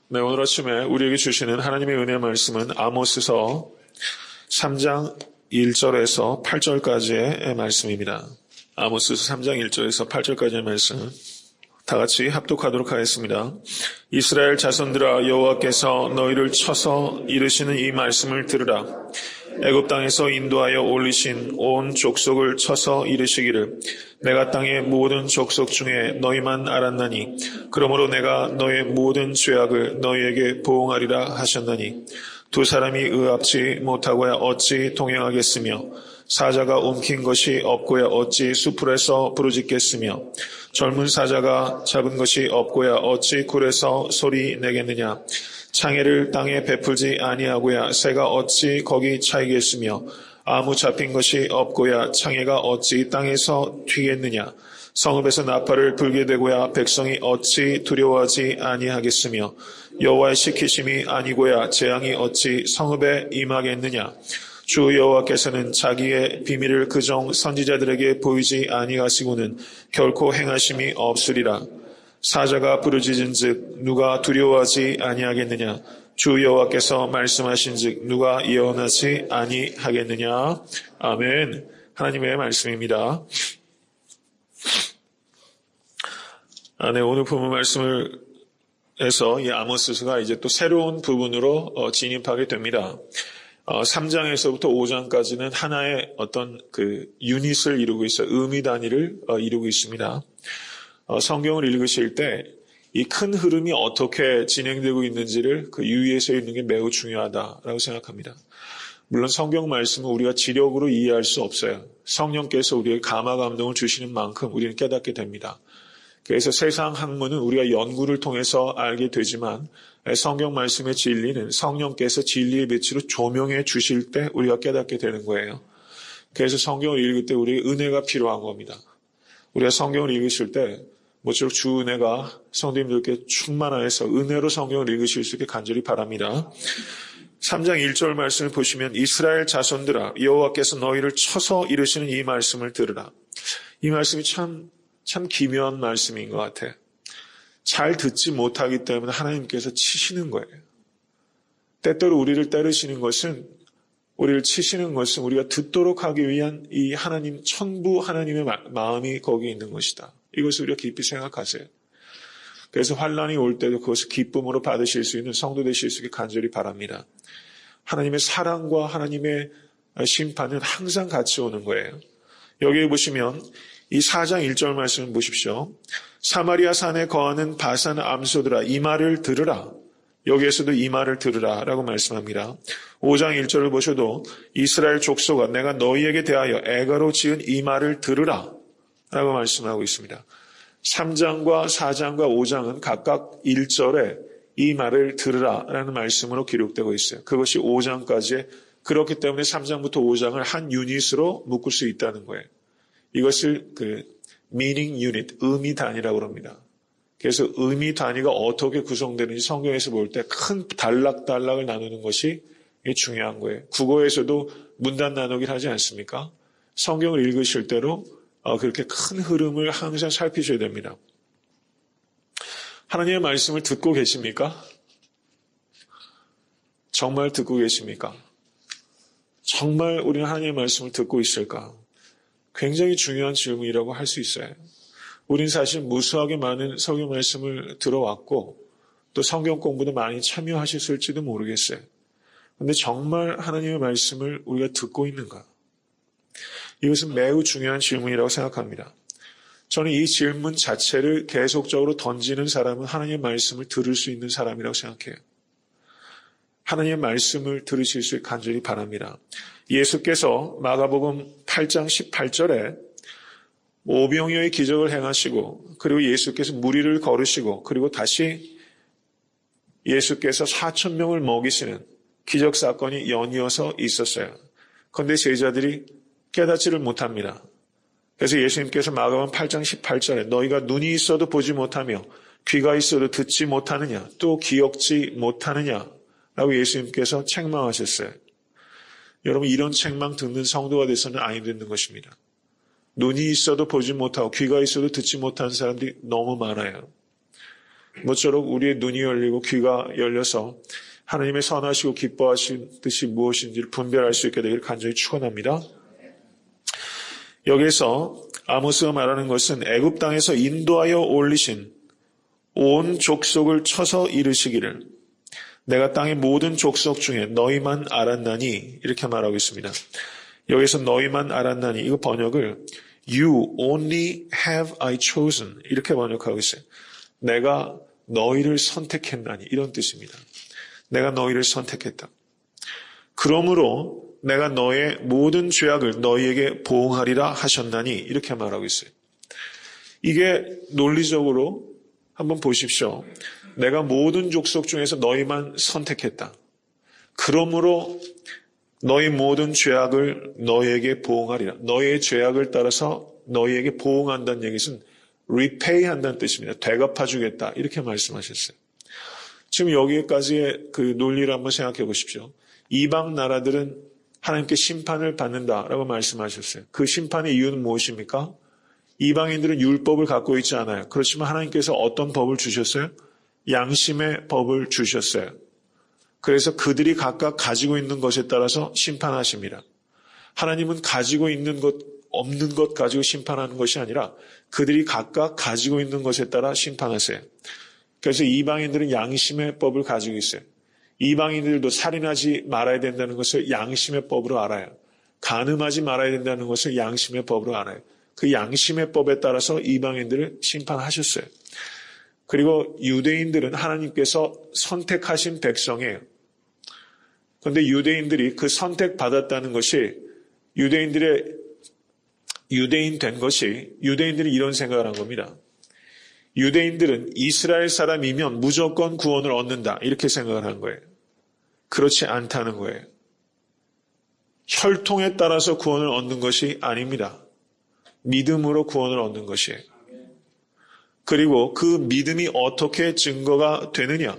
네, 오늘 아침에 우리에게 주시는 하나님의 은혜 말씀은 아모스서 3장 1절에서 8절까지의 말씀입니다. 아모스서 3장 1절에서 8절까지의 말씀 다 같이 합독하도록 하겠습니다. 이스라엘 자손들아, 여호와께서 너희를 쳐서 이르시는 이 말씀을 들으라. 애굽 땅에서 인도하여 올리신 온 족속을 쳐서 이르시기를 내가 땅의 모든 족속 중에 너희만 알았나니 그러므로 내가 너의 모든 죄악을 너희에게 보응하리라 하셨나니 두 사람이 의합치 못하고야 어찌 동행하겠으며 사자가 움킨 것이 없고야 어찌 수풀에서 부르짖겠으며 젊은 사자가 잡은 것이 없고야 어찌 굴에서 소리 내겠느냐. 창해를 땅에 베풀지 아니하고야 새가 어찌 거기 차이겠으며 아무 잡힌 것이 없고야 창해가 어찌 땅에서 튀겠느냐. 성읍에서 나팔을 불게 되고야 백성이 어찌 두려워하지 아니하겠으며 여호와의 시키심이 아니고야 재앙이 어찌 성읍에 임하겠느냐. 주 여호와께서는 자기의 비밀을 그종 선지자들에게 보이지 아니하시고는 결코 행하심이 없으리라. 사자가 부르짖은즉 누가 두려워하지 아니하겠느냐. 주 여호와께서 말씀하신즉 누가 예언하지 아니하겠느냐. 아멘. 하나님의 말씀입니다. 네, 오늘 본문 말씀을 해서 이 아모스서가 이제 또 새로운 부분으로 진입하게 됩니다. 3장에서부터 5장까지는 하나의 어떤 그 유닛을 이루고 있어요. 의미 단위를 이루고 있습니다. 성경을 읽으실 때 이 큰 흐름이 어떻게 진행되고 있는지를 그 유의해서 읽는 게 매우 중요하다라고 생각합니다. 물론 성경 말씀은 우리가 지력으로 이해할 수 없어요. 성령께서 우리에게 감화 감동을 주시는 만큼 우리는 깨닫게 됩니다. 그래서 세상 학문은 우리가 연구를 통해서 알게 되지만 성경 말씀의 진리는 성령께서 진리의 빛으로 조명해 주실 때 우리가 깨닫게 되는 거예요. 그래서 성경을 읽을 때 우리에게 은혜가 필요한 겁니다. 우리가 성경을 읽으실 때 모쪼록 주 은혜가 성도님들께 충만하여서 은혜로 성경을 읽으실 수 있게 간절히 바랍니다. 3장 1절 말씀을 보시면 이스라엘 자손들아, 여호와께서 너희를 쳐서 이르시는 이 말씀을 들으라. 이 말씀이 참 기묘한 말씀인 것 같아요. 잘 듣지 못하기 때문에 하나님께서 치시는 거예요. 때때로 우리를 때리시는 것은, 우리를 치시는 것은 우리가 듣도록 하기 위한 이 하나님, 천부 하나님의 마음이 거기에 있는 것이다. 이것을 우리가 깊이 생각하세요. 그래서 환난이 올 때도 그것을 기쁨으로 받으실 수 있는 성도 되실 수 있게 간절히 바랍니다. 하나님의 사랑과 하나님의 심판은 항상 같이 오는 거예요. 여기 보시면 이 4장 1절 말씀을 보십시오. 사마리아 산에 거하는 바산 암소들아, 이 말을 들으라. 여기에서도 이 말을 들으라 라고 말씀합니다. 5장 1절을 보셔도 이스라엘 족속아, 내가 너희에게 대하여 애가로 지은 이 말을 들으라 라고 말씀하고 있습니다. 3장과 4장과 5장은 각각 1절에 이 말을 들으라 라는 말씀으로 기록되고 있어요. 그것이 5장까지의, 그렇기 때문에 3장부터 5장을 한 유닛으로 묶을 수 있다는 거예요. 이것을 meaning unit, 의미 단위라고 합니다. 그래서 의미 단위가 어떻게 구성되는지 성경에서 볼 때 큰 단락단락을 나누는 것이 중요한 거예요. 국어에서도 문단 나누기를 하지 않습니까? 성경을 읽으실 때로 그렇게 큰 흐름을 항상 살피셔야 됩니다. 하나님의 말씀을 듣고 계십니까? 정말 듣고 계십니까? 정말 우리는 하나님의 말씀을 듣고 있을까? 굉장히 중요한 질문이라고 할 수 있어요. 우린 사실 무수하게 많은 성경 말씀을 들어왔고 또 성경 공부도 많이 참여하셨을지도 모르겠어요. 그런데 정말 하나님의 말씀을 우리가 듣고 있는가? 이것은 매우 중요한 질문이라고 생각합니다. 저는 이 질문 자체를 계속적으로 던지는 사람은 하나님의 말씀을 들을 수 있는 사람이라고 생각해요. 하나님의 말씀을 들으실 수 있게 간절히 바랍니다. 예수께서 마가복음 8장 18절에 오병이어의 기적을 행하시고 그리고 예수께서 무리를 거르시고 그리고 다시 예수께서 4,000명을 먹이시는 기적 사건이 연이어서 있었어요. 그런데 제자들이 깨닫지를 못합니다. 그래서 예수님께서 마가복음 8장 18절에 너희가 눈이 있어도 보지 못하며 귀가 있어도 듣지 못하느냐 또 기억지 못하느냐 라고 예수님께서 책망하셨어요. 여러분, 이런 책망 듣는 성도가 돼서는 안 되는 것입니다. 눈이 있어도 보지 못하고 귀가 있어도 듣지 못하는 사람들이 너무 많아요. 모쪼록 우리의 눈이 열리고 귀가 열려서 하나님의 선하시고 기뻐하신 뜻이 무엇인지를 분별할 수 있게 되기를 간절히 축원합니다. 여기에서 아모스가 말하는 것은 애굽 땅에서 인도하여 올리신 온 족속을 쳐서 이르시기를 내가 땅의 모든 족속 중에 너희만 알았나니 이렇게 말하고 있습니다. 여기서 너희만 알았나니 이거 번역을 You only have I chosen 이렇게 번역하고 있어요. 내가 너희를 선택했나니 이런 뜻입니다. 내가 너희를 선택했다. 그러므로 내가 너의 모든 죄악을 너희에게 보응하리라 하셨나니 이렇게 말하고 있어요. 이게 논리적으로 한번 보십시오. 내가 모든 족속 중에서 너희만 선택했다. 그러므로 너희 모든 죄악을 너희에게 보응하리라. 너희의 죄악을 따라서 너희에게 보응한다는 얘기는 repay 한다는 뜻입니다. 되갚아주겠다. 이렇게 말씀하셨어요. 지금 여기까지의 그 논리를 한번 생각해 보십시오. 이방 나라들은 하나님께 심판을 받는다라고 말씀하셨어요. 그 심판의 이유는 무엇입니까? 이방인들은 율법을 갖고 있지 않아요. 그렇지만 하나님께서 어떤 법을 주셨어요? 양심의 법을 주셨어요. 그래서 그들이 각각 가지고 있는 것에 따라서 심판하십니다. 하나님은 가지고 있는 것, 없는 것 가지고 심판하는 것이 아니라 그들이 각각 가지고 있는 것에 따라 심판하세요. 그래서 이방인들은 양심의 법을 가지고 있어요. 이방인들도 살인하지 말아야 된다는 것을 양심의 법으로 알아요. 간음하지 말아야 된다는 것을 양심의 법으로 알아요. 그 양심의 법에 따라서 이방인들을 심판하셨어요. 그리고 유대인들은 하나님께서 선택하신 백성이에요. 그런데 유대인들이 그 선택받았다는 것이 유대인 된 것이 유대인들이 이런 생각을 한 겁니다. 유대인들은 이스라엘 사람이면 무조건 구원을 얻는다. 이렇게 생각을 한 거예요. 그렇지 않다는 거예요. 혈통에 따라서 구원을 얻는 것이 아닙니다. 믿음으로 구원을 얻는 것이에요. 그리고 그 믿음이 어떻게 증거가 되느냐?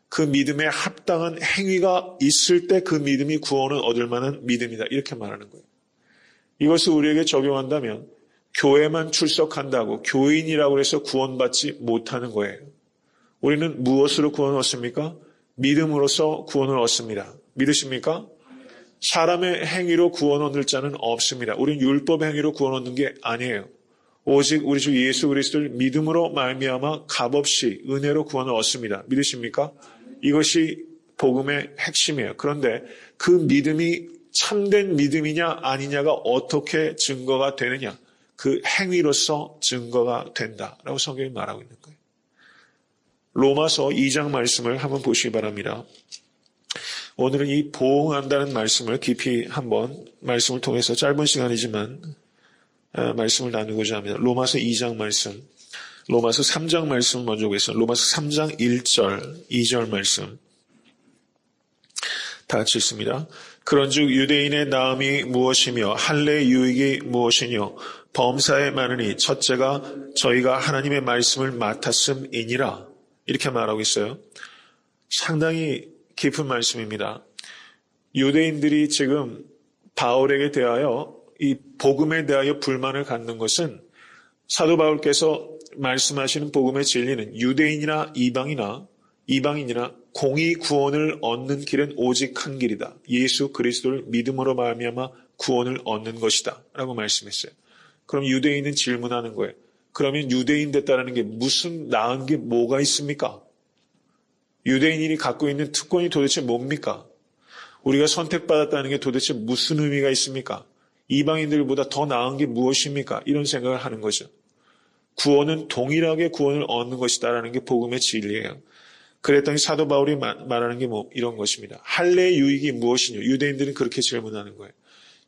그 믿음에 합당한 행위가 있을 때 그 믿음이 구원을 얻을 만한 믿음이다. 이렇게 말하는 거예요. 이것을 우리에게 적용한다면 교회만 출석한다고 교인이라고 해서 구원받지 못하는 거예요. 우리는 무엇으로 구원을 얻습니까? 믿음으로써 구원을 얻습니다. 믿으십니까? 사람의 행위로 구원 얻을 자는 없습니다. 우리는 율법의 행위로 구원 얻는 게 아니에요. 오직 우리 주 예수 그리스도를 믿음으로 말미암아 값없이 은혜로 구원을 얻습니다. 믿으십니까? 이것이 복음의 핵심이에요. 그런데 그 믿음이 참된 믿음이냐 아니냐가 어떻게 증거가 되느냐? 그 행위로서 증거가 된다라고 성경이 말하고 있는 거예요. 로마서 2장 말씀을 한번 보시기 바랍니다. 오늘은 이 보응한다는 말씀을 깊이 한번 말씀을 통해서 짧은 시간이지만 말씀을 나누고자 합니다. 로마서 2장 말씀, 로마서 3장 말씀 먼저 보겠습니다. 로마서 3장 1절, 2절 말씀 다 같이 읽습니다. 그런즉 유대인의 나음이 무엇이며 할례의 유익이 무엇이뇨 범사에 많으니 첫째가 저희가 하나님의 말씀을 맡았음이니라 이렇게 말하고 있어요. 상당히 깊은 말씀입니다. 유대인들이 지금 바울에게 대하여 이 복음에 대하여 불만을 갖는 것은 사도 바울께서 말씀하시는 복음의 진리는 유대인이나 이방인이나 공의 구원을 얻는 길은 오직 한 길이다. 예수 그리스도를 믿음으로 말미암아 구원을 얻는 것이다. 라고 말씀했어요. 그럼 유대인은 질문하는 거예요. 그러면 유대인 됐다는 게 무슨 나은 게 뭐가 있습니까? 유대인이 갖고 있는 특권이 도대체 뭡니까? 우리가 선택받았다는 게 도대체 무슨 의미가 있습니까? 이방인들보다 더 나은 게 무엇입니까? 이런 생각을 하는 거죠. 구원은 동일하게 구원을 얻는 것이다라는 게 복음의 진리예요. 그랬더니 사도 바울이 말하는 게 이런 것입니다. 할례의 유익이 무엇이냐? 유대인들은 그렇게 질문하는 거예요.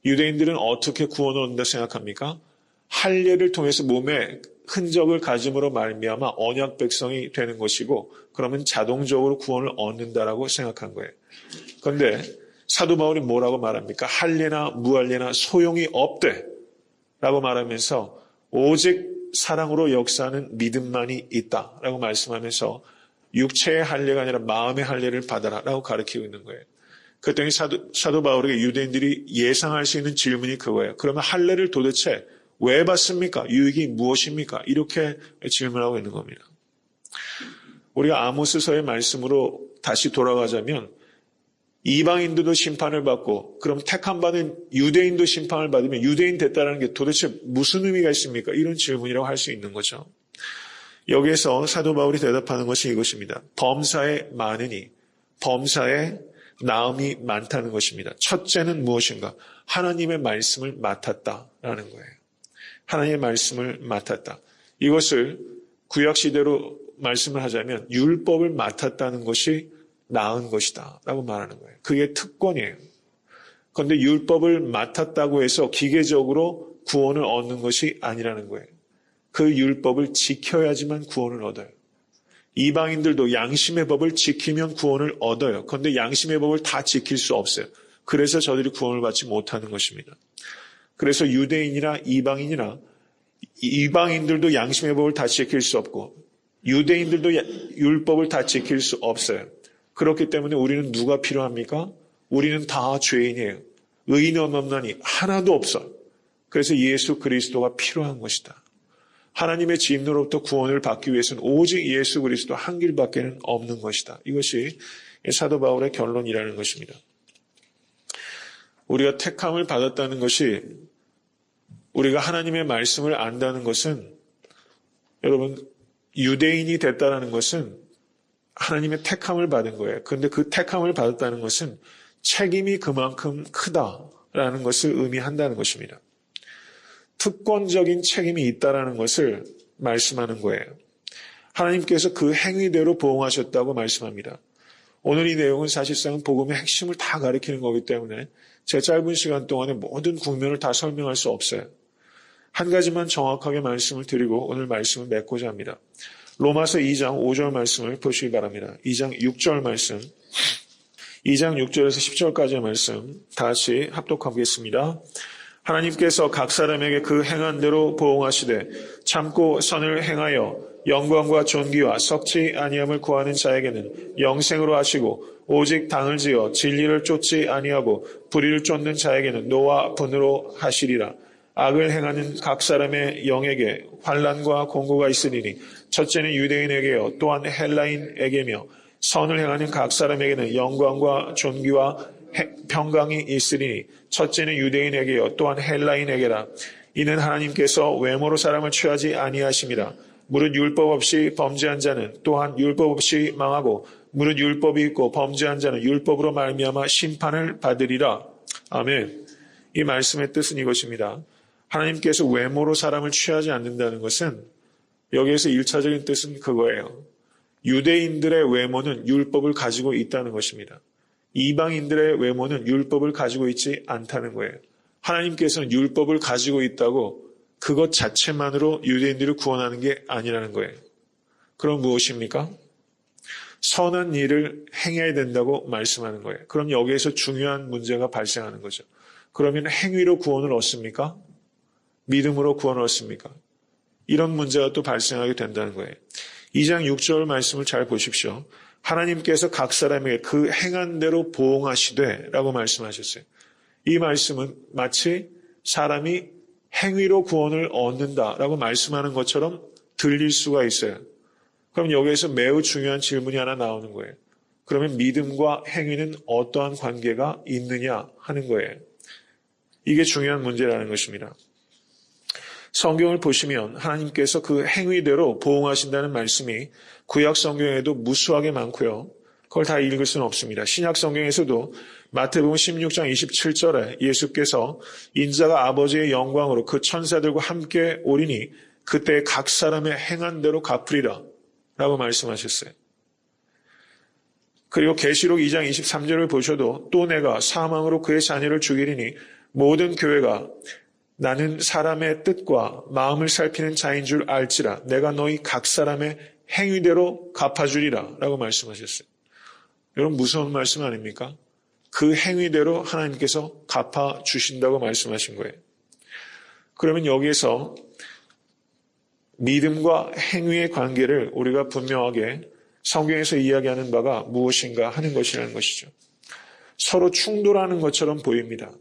유대인들은 어떻게 구원을 얻는다 생각합니까? 할례를 통해서 몸에 흔적을 가짐으로 말미암아 언약 백성이 되는 것이고 그러면 자동적으로 구원을 얻는다라고 생각한 거예요. 그런데 사도 바울이 뭐라고 말합니까? 할례나 무할례나 소용이 없대 라고 말하면서 오직 사랑으로 역사하는 믿음만이 있다라고 말씀하면서 육체의 할례가 아니라 마음의 할례를 받아라 라고 가르치고 있는 거예요. 그랬더니 사도 바울에게 유대인들이 예상할 수 있는 질문이 그거예요. 그러면 할례를 도대체 왜 받습니까? 유익이 무엇입니까? 이렇게 질문하고 있는 겁니다. 우리가 아모스서의 말씀으로 다시 돌아가자면 이방인들도 심판을 받고 그럼 택함 받은 유대인도 심판을 받으면 유대인 됐다는 게 도대체 무슨 의미가 있습니까? 이런 질문이라고 할 수 있는 거죠. 여기에서 사도 바울이 대답하는 것이 이것입니다. 범사에 많으니 범사에 나음이 많다는 것입니다. 첫째는 무엇인가? 하나님의 말씀을 맡았다라는 거예요. 하나님의 말씀을 맡았다. 이것을 구약시대로 말씀을 하자면 율법을 맡았다는 것이 나은 것이다 라고 말하는 거예요. 그게 특권이에요. 그런데 율법을 맡았다고 해서 기계적으로 구원을 얻는 것이 아니라는 거예요. 그 율법을 지켜야지만 구원을 얻어요. 이방인들도 양심의 법을 지키면 구원을 얻어요. 그런데 양심의 법을 다 지킬 수 없어요. 그래서 저들이 구원을 받지 못하는 것입니다. 그래서 유대인이나 이방인이나 이방인들도 양심의 법을 다 지킬 수 없고 유대인들도 율법을 다 지킬 수 없어요. 그렇기 때문에 우리는 누가 필요합니까? 우리는 다 죄인이에요. 의인은 없나니 하나도 없어요. 그래서 예수 그리스도가 필요한 것이다. 하나님의 진노로부터 구원을 받기 위해서는 오직 예수 그리스도 한 길밖에는 없는 것이다. 이것이 사도 바울의 결론이라는 것입니다. 우리가 택함을 받았다는 것이 우리가 하나님의 말씀을 안다는 것은 여러분 유대인이 됐다는 것은 하나님의 택함을 받은 거예요. 그런데 그 택함을 받았다는 것은 책임이 그만큼 크다라는 것을 의미한다는 것입니다. 특권적인 책임이 있다라는 것을 말씀하는 거예요. 하나님께서 그 행위대로 보응하셨다고 말씀합니다. 오늘 이 내용은 사실상 복음의 핵심을 다 가리키는 거기 때문에 제 짧은 시간 동안에 모든 국면을 다 설명할 수 없어요. 한 가지만 정확하게 말씀을 드리고 오늘 말씀을 맺고자 합니다. 로마서 2장 5절 말씀을 보시기 바랍니다. 2장 6절 말씀, 2장 6절에서 10절까지의 말씀 다 같이 합독하겠습니다. 하나님께서 각 사람에게 그 행한 대로 보응하시되 참고 선을 행하여 영광과 존귀와 썩지 아니함을 구하는 자에게는 영생으로 하시고 오직 당을 지어 진리를 쫓지 아니하고 불의를 쫓는 자에게는 노와 분으로 하시리라. 악을 행하는 각 사람의 영에게 환난과 공고가 있으리니 첫째는 유대인에게요 또한 헬라인에게며 선을 행하는 각 사람에게는 영광과 존귀와 평강이 있으리니 첫째는 유대인에게요 또한 헬라인에게라. 이는 하나님께서 외모로 사람을 취하지 아니하심이라. 무릇 율법 없이 범죄한 자는 또한 율법 없이 망하고 무릇 율법이 있고 범죄한 자는 율법으로 말미암아 심판을 받으리라. 아멘. 이 말씀의 뜻은 이것입니다. 하나님께서 외모로 사람을 취하지 않는다는 것은 여기에서 1차적인 뜻은 그거예요. 유대인들의 외모는 율법을 가지고 있다는 것입니다. 이방인들의 외모는 율법을 가지고 있지 않다는 거예요. 하나님께서는 율법을 가지고 있다고 그것 자체만으로 유대인들을 구원하는 게 아니라는 거예요. 그럼 무엇입니까? 선한 일을 행해야 된다고 말씀하는 거예요. 그럼 여기에서 중요한 문제가 발생하는 거죠. 그러면 행위로 구원을 얻습니까? 믿음으로 구원을 얻습니까? 이런 문제가 또 발생하게 된다는 거예요. 2장 6절 말씀을 잘 보십시오. 하나님께서 각 사람에게 그 행한 대로 보응하시되 라고 말씀하셨어요. 이 말씀은 마치 사람이 행위로 구원을 얻는다라고 말씀하는 것처럼 들릴 수가 있어요. 그럼 여기에서 매우 중요한 질문이 하나 나오는 거예요. 그러면 믿음과 행위는 어떠한 관계가 있느냐 하는 거예요. 이게 중요한 문제라는 것입니다. 성경을 보시면 하나님께서 그 행위대로 보응하신다는 말씀이 구약 성경에도 무수하게 많고요. 그걸 다 읽을 수는 없습니다. 신약 성경에서도 마태복음 16장 27절에 예수께서 인자가 아버지의 영광으로 그 천사들과 함께 오리니 그때 각 사람의 행한 대로 갚으리라 라고 말씀하셨어요. 그리고 계시록 2장 23절을 보셔도 또 내가 사망으로 그의 자녀를 죽이리니 모든 교회가 나는 사람의 뜻과 마음을 살피는 자인 줄 알지라 내가 너희 각 사람의 행위대로 갚아주리라 라고 말씀하셨어요. 여러분 무서운 말씀 아닙니까? 그 행위대로 하나님께서 갚아주신다고 말씀하신 거예요. 그러면 여기에서 믿음과 행위의 관계를 우리가 분명하게 성경에서 이야기하는 바가 무엇인가 하는 것이라는 것이죠. 서로 충돌하는 것처럼 보입니다.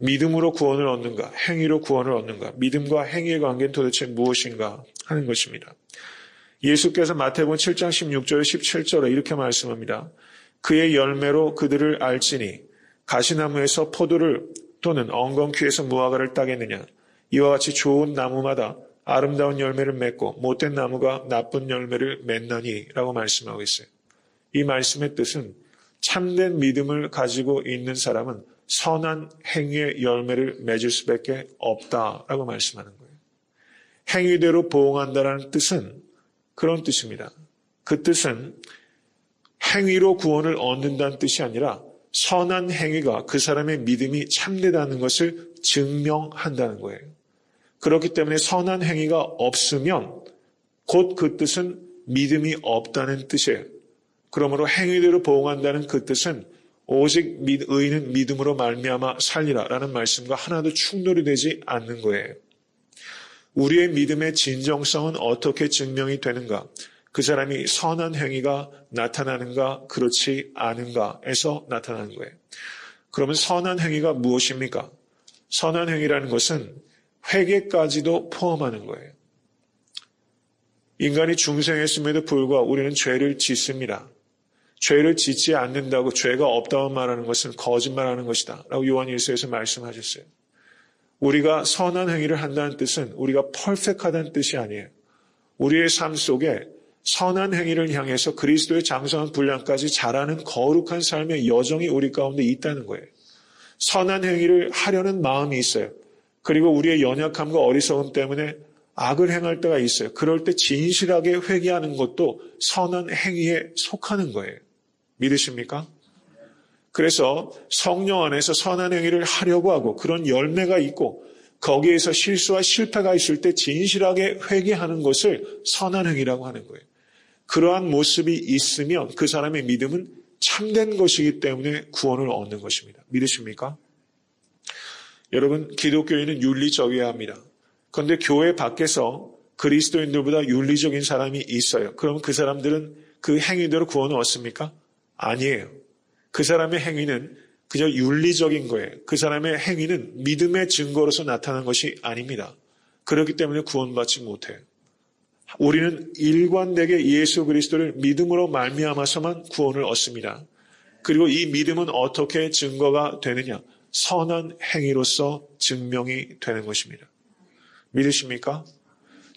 믿음으로 구원을 얻는가, 행위로 구원을 얻는가, 믿음과 행위의 관계는 도대체 무엇인가 하는 것입니다. 예수께서 마태복음 7장 16절 17절에 이렇게 말씀합니다. 그의 열매로 그들을 알지니 가시나무에서 포도를 또는 엉겅퀴에서 무화과를 따겠느냐. 이와 같이 좋은 나무마다 아름다운 열매를 맺고 못된 나무가 나쁜 열매를 맺나니 라고 말씀하고 있어요. 이 말씀의 뜻은 참된 믿음을 가지고 있는 사람은 선한 행위의 열매를 맺을 수밖에 없다라고 말씀하는 거예요. 행위대로 보응한다라는 뜻은 그런 뜻입니다. 그 뜻은 행위로 구원을 얻는다는 뜻이 아니라 선한 행위가 그 사람의 믿음이 참되다는 것을 증명한다는 거예요. 그렇기 때문에 선한 행위가 없으면 곧 그 뜻은 믿음이 없다는 뜻이에요. 그러므로 행위대로 보응한다는 그 뜻은 오직 의인은 믿음으로 말미암아 살리라라는 말씀과 하나도 충돌이 되지 않는 거예요. 우리의 믿음의 진정성은 어떻게 증명이 되는가? 그 사람이 선한 행위가 나타나는가 그렇지 않은가에서 나타나는 거예요. 그러면 선한 행위가 무엇입니까? 선한 행위라는 것은 회개까지도 포함하는 거예요. 인간이 중생했음에도 불구하고 우리는 죄를 짓습니다. 죄를 짓지 않는다고 죄가 없다고 말하는 것은 거짓말하는 것이다 라고 요한일서에서 말씀하셨어요. 우리가 선한 행위를 한다는 뜻은 우리가 퍼펙트하다는 뜻이 아니에요. 우리의 삶 속에 선한 행위를 향해서 그리스도의 장성한 분량까지 자라는 거룩한 삶의 여정이 우리 가운데 있다는 거예요. 선한 행위를 하려는 마음이 있어요. 그리고 우리의 연약함과 어리석음 때문에 악을 행할 때가 있어요. 그럴 때 진실하게 회개하는 것도 선한 행위에 속하는 거예요. 믿으십니까? 그래서 성령 안에서 선한 행위를 하려고 하고 그런 열매가 있고 거기에서 실수와 실패가 있을 때 진실하게 회개하는 것을 선한 행위라고 하는 거예요. 그러한 모습이 있으면 그 사람의 믿음은 참된 것이기 때문에 구원을 얻는 것입니다. 믿으십니까? 여러분, 기독교인은 윤리적이어야 합니다. 그런데 교회 밖에서 그리스도인들보다 윤리적인 사람이 있어요. 그럼 그 사람들은 그 행위대로 구원을 얻습니까? 아니에요. 그 사람의 행위는 그저 윤리적인 거예요. 그 사람의 행위는 믿음의 증거로서 나타난 것이 아닙니다. 그렇기 때문에 구원받지 못해요. 우리는 일관되게 예수 그리스도를 믿음으로 말미암아서만 구원을 얻습니다. 그리고 이 믿음은 어떻게 증거가 되느냐? 선한 행위로서 증명이 되는 것입니다. 믿으십니까?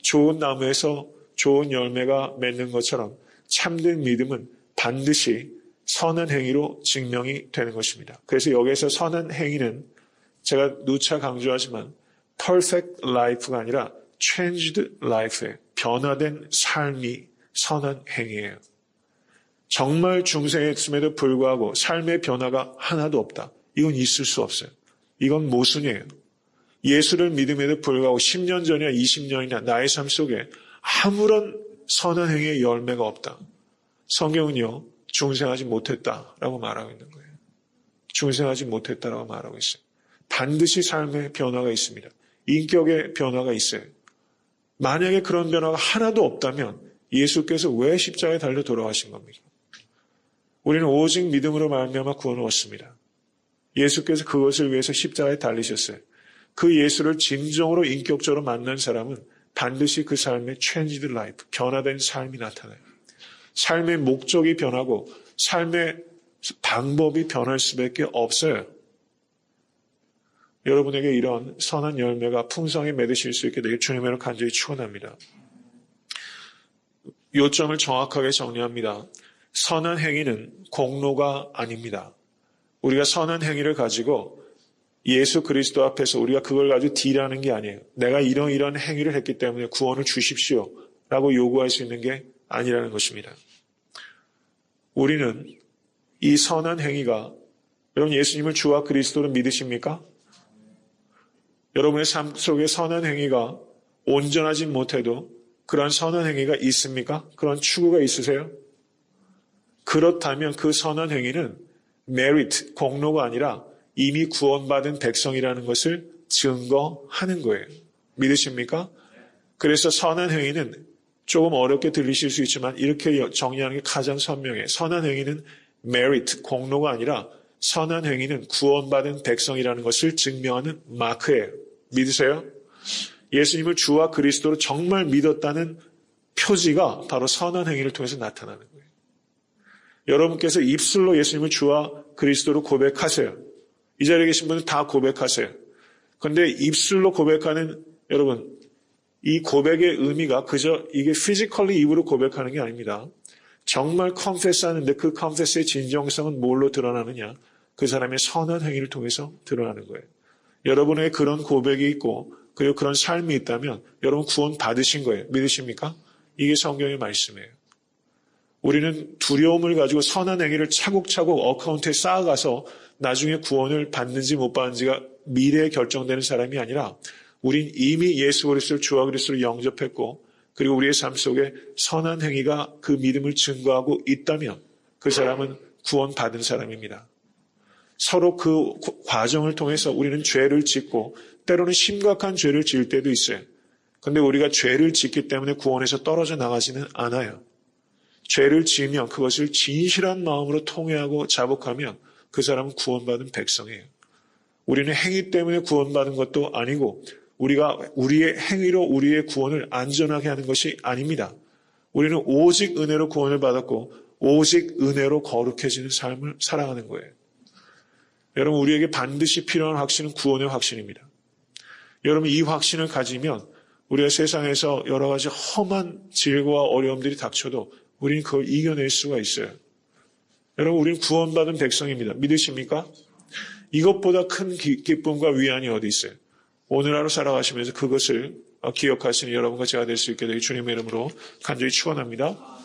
좋은 나무에서 좋은 열매가 맺는 것처럼 참된 믿음은 반드시 선한 행위로 증명이 되는 것입니다. 그래서 여기에서 선한 행위는 제가 누차 강조하지만 perfect life가 아니라 changed life예요. 변화된 삶이 선한 행위예요. 정말 중생했음에도 불구하고 삶의 변화가 하나도 없다. 이건 있을 수 없어요. 이건 모순이에요. 예수를 믿음에도 불구하고 10년 전이나 20년이나 나의 삶 속에 아무런 선한 행위의 열매가 없다. 성경은요, 중생하지 못했다라고 말하고 있는 거예요. 중생하지 못했다라고 말하고 있어요. 반드시 삶의 변화가 있습니다. 인격의 변화가 있어요. 만약에 그런 변화가 하나도 없다면 예수께서 왜 십자가에 달려 돌아가신 겁니까? 우리는 오직 믿음으로 말미암아 구원을 얻습니다. 예수께서 그것을 위해서 십자가에 달리셨어요. 그 예수를 진정으로 인격적으로 만난 사람은 반드시 그 삶의 changed life, 변화된 삶이 나타나요. 삶의 목적이 변하고 삶의 방법이 변할 수밖에 없어요. 여러분에게 이런 선한 열매가 풍성히 맺으실 수 있게 되길 주님으로 간절히 축원합니다. 요점을 정확하게 정리합니다. 선한 행위는 공로가 아닙니다. 우리가 선한 행위를 가지고 예수 그리스도 앞에서 우리가 그걸 가지고 딜하는 게 아니에요. 내가 이런 행위를 했기 때문에 구원을 주십시오 라고 요구할 수 있는 게 아니라는 것입니다. 우리는 이 선한 행위가, 여러분 예수님을 주와 그리스도로 믿으십니까? 여러분의 삶 속에 선한 행위가 온전하지 못해도 그런 선한 행위가 있습니까? 그런 추구가 있으세요? 그렇다면 그 선한 행위는 merit, 공로가 아니라 이미 구원받은 백성이라는 것을 증거하는 거예요. 믿으십니까? 그래서 선한 행위는 조금 어렵게 들리실 수 있지만 이렇게 정리하는 게 가장 선명해요. 선한 행위는 merit, 공로가 아니라 선한 행위는 구원받은 백성이라는 것을 증명하는 마크예요. 믿으세요? 예수님을 주와 그리스도로 정말 믿었다는 표지가 바로 선한 행위를 통해서 나타나는 거예요. 여러분께서 입술로 예수님을 주와 그리스도로 고백하세요. 이 자리에 계신 분은 다 고백하세요. 그런데 입술로 고백하는 여러분, 이 고백의 의미가 그저 이게 피지컬리 입으로 고백하는 게 아닙니다. 정말 컨페스하는데 그 컨페스의 진정성은 뭘로 드러나느냐? 그 사람의 선한 행위를 통해서 드러나는 거예요. 여러분의 그런 고백이 있고 그리고 그런 삶이 있다면 여러분 구원 받으신 거예요. 믿으십니까? 이게 성경의 말씀이에요. 우리는 두려움을 가지고 선한 행위를 차곡차곡 어카운트에 쌓아가서 나중에 구원을 받는지 못 받는지가 미래에 결정되는 사람이 아니라 우린 이미 예수 그리스도를 주와 그리스도를 영접했고 그리고 우리의 삶 속에 선한 행위가 그 믿음을 증거하고 있다면 그 사람은 구원받은 사람입니다. 서로 그 과정을 통해서 우리는 죄를 짓고 때로는 심각한 죄를 지을 때도 있어요. 그런데 우리가 죄를 짓기 때문에 구원에서 떨어져 나가지는 않아요. 죄를 지으면 그것을 진실한 마음으로 통회하고 자복하면 그 사람은 구원받은 백성이에요. 우리는 행위 때문에 구원받은 것도 아니고 우리가 우리의 행위로 우리의 구원을 안전하게 하는 것이 아닙니다. 우리는 오직 은혜로 구원을 받았고 오직 은혜로 거룩해지는 삶을 살아가는 거예요. 여러분, 우리에게 반드시 필요한 확신은 구원의 확신입니다. 여러분, 이 확신을 가지면 우리가 세상에서 여러 가지 험한 질고와 어려움들이 닥쳐도 우리는 그걸 이겨낼 수가 있어요. 여러분, 우리는 구원받은 백성입니다. 믿으십니까? 이것보다 큰 기쁨과 위안이 어디 있어요? 오늘 하루 살아가시면서 그것을 기억하시는 여러분과 제가 될 수 있게 되기 주님의 이름으로 간절히 축원합니다.